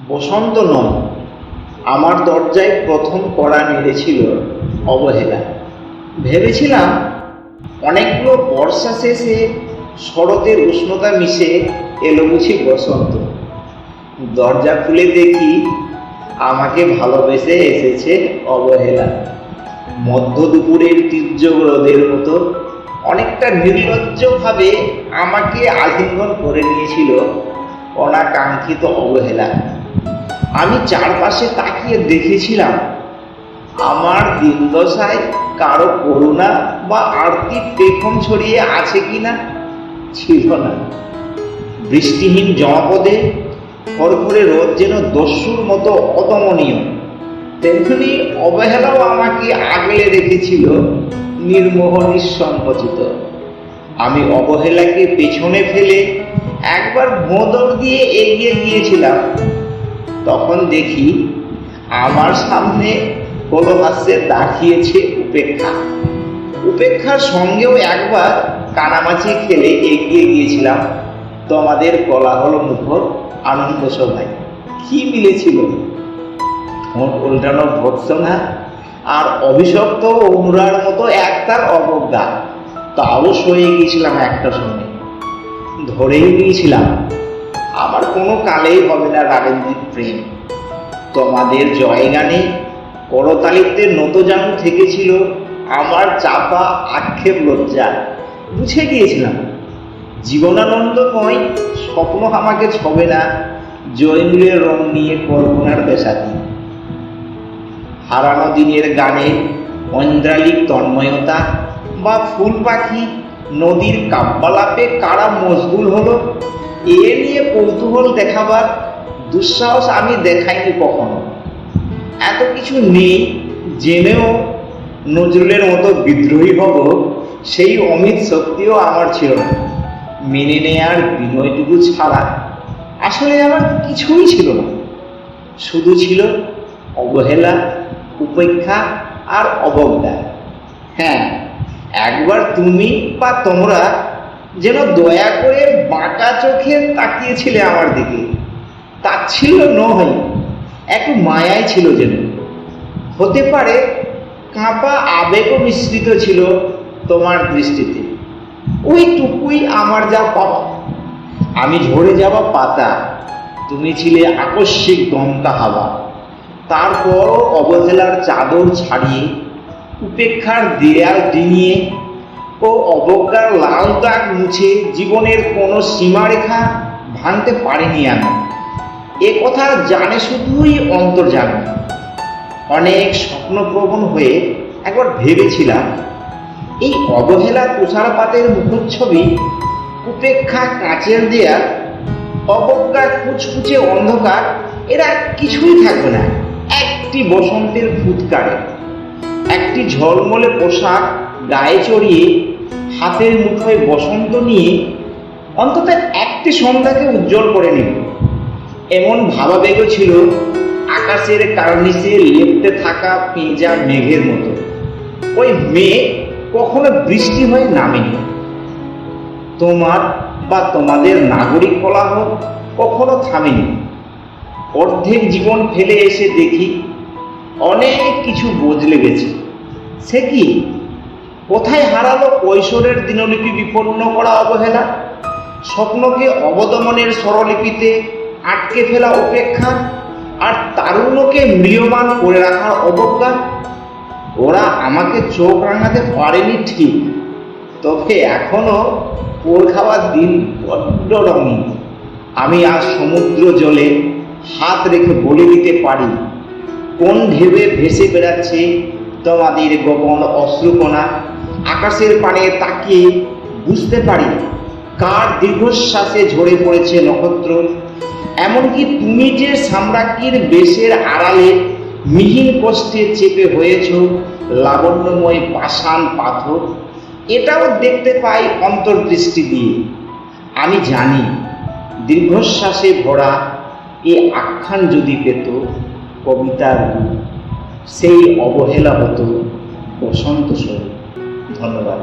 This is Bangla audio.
বসন্ত নয়, আমার দরজায় প্রথম কড়া নেড়েছিল অবহেলা। ভেবেছিলাম অনেকগুলো বর্ষা শেষে শরতের উষ্ণতা মিশে এলো বুঝি বসন্ত। দরজা খুলে দেখি আমাকে ভালোবেসে এসেছে অবহেলা। মধ্য দুপুরের তীর্যক রোদের মতো অনেকটা নির্লজ্জভাবে আমাকে আলিঙ্গন করে নিয়েছিল অনাকাঙ্ক্ষিত অবহেলা। আমি চারপাশে তাকিয়ে দেখেছিলাম আমার দিনদশায় কারো করুণা বা আরতির পেখম ছড়িয়ে আছে কিনা। ছিল না। বৃষ্টিহীন জনপদে খড়খড়ে রোদ যেন দস্যুর মতো অদমনীয়, তেমনি অবহেলাও আমাকে আগলে রেখেছিল নির্মোহ নিঃসংকোচিত। আমি অবহেলাকে পেছনে ফেলে একবার ভোঁদড় দিয়ে এগিয়ে গিয়েছিলাম। তখন দেখি আমার সামনে হলহাস্যে দাঁড়িয়েছে উপেক্ষা। উপেক্ষার সঙ্গেও একবার কানামাছি খেলে এগিয়ে গিয়েছিলাম তোমাদের কোলাহল মুখর আনন্দ সভায়। কি মিলেছিল? ঠোঁট উল্টানো ভর্ৎসনা আর অভিশপ্ত অনুরার মতো একতার অবজ্ঞা। তাও সয়ে গিয়েছিলাম একটা সময়। ধরেই নিয়েছিলাম আমার কোনো কালেই হবে না রাগেন্দ্রিক প্রেম। তোমাদের জয়গানে করতালিতে নতজানু থেকেছিল আমার চাপা আক্ষেপ লজ্জা। বুঝে গিয়েছিলাম জীবনানন্দময় স্বপ্ন আমাকে ছবে না জয়মূলের রং নিয়ে কল্পনার বেসাতি। হারানো দিনের গানে ঐন্দ্রালিক তন্ময়তা বা ফুল পাখি নদীর কাব্যালাপে কারা মশগুল হলো এ নিয়ে কৌতূহল দেখাবার দুঃসাহস আমি দেখাইনি কখনো। এত কিছু নেই জেনেও নজরুলের মতো বিদ্রোহী হব সেই অমিত শক্তিও আমার ছিল না। মেনে নেয়ার বিনয়টুকু ছাড়া আসলে আমার কিছুই ছিল না। শুধু ছিল অবহেলা, উপেক্ষা আর অবজ্ঞা। হ্যাঁ, একবার তুমি বা তোমরা যেন দয়া করে বাঁকা চোখে তাকিয়েছিলে আমার দিকে। তাচ্ছিল্য নয়, একটু মায়াই ছিল যেন। হতে পারে কাঁপা আবেগও মিশ্রিত ছিল তোমার দৃষ্টিতে। ওইটুকুই আমার যা পাওয়া। আমি ঝরে যাওয়া পাতা, তুমি ছিলে আকস্মিক দমকা হাওয়া। তারপরও অবহেলার চাদর ছাড়িয়ে, উপেক্ষার দেয়াল ডিঙিয়ে ও অবজ্ঞার লাল দাগ মুছে জীবনের কোনো সীমারেখা ভাঙতে পারিনি আমি। এ কথা জানে শুধুই অন্তর্জামী। অনেক স্বপ্নপ্রবণ হয়ে একবার ভেবেছিলাম এই অবহেলা তুষারপাতের মুখচ্ছবি, উপেক্ষা কাচের দেয়াল, অবজ্ঞা কুচকুচে অন্ধকার, এরা কিছুই থাকবে না একটি বসন্তের ফুৎকারে। একটি ঝলমলে পোশাক গায়ে চড়িয়ে হাতের মুঠোয় বসন্ত নিয়ে অন্তত একটি সন্ধ্যাকে উজ্জ্বল করে নিল। এমন ভাবাবেগ ছিল আকাশের কার্নিশে লেপ্টে থাকা পেঁজা মেঘের মতো। ওই মেঘ কখনো বৃষ্টি হয়ে নামেনি। তোমার বা তোমাদের নাগরিক কোলাহল কখনো থামেনি। অর্ধেক জীবন ফেলে এসে দেখি অনেক কিছু বদলে গেছে। সে কি? কোথায় হারালো কৈশোরের দিনলিপি বিপন্ন করা অবহেলা, স্বপ্নকে অবদমনের স্বরলিপিতে আটকে ফেলা উপেক্ষা, আর তারুণ্যকে ম্রিয়মান করে রাখার অবজ্ঞা? ওরা আমাকে চোখ রাঙাতে পারেনি ঠিক, তবে এখনো পোর খাওয়ার দিন বড্ড রঙিন। আমি আজ সমুদ্র জলে হাত রেখে বলে দিতে পারি কোন ঢেউয়ে ভেসে বেড়াচ্ছে তোমাদের গোপন অশ্রুকণা। আকাশের পানে তাকিয়ে বুঝতে পারি কার দীর্ঘশ্বাসে ঝরে পড়েছে নক্ষত্র। এমনকি তুমি যে সাম্রাজ্ঞীর বেশের আড়ালে মিহিন কষ্টে চেপে হয়েছ লাবণ্যময় পাষাণ পাথর, এটাও দেখতে পাই অন্তর্দৃষ্টি দিয়ে। আমি জানি দীর্ঘশ্বাসে ভরা এ আখ্যান যদি পেত কবিতার রূপ, সেই অবহেলা হতো বসন্ত স্বরূপ। ধন্যবাদ।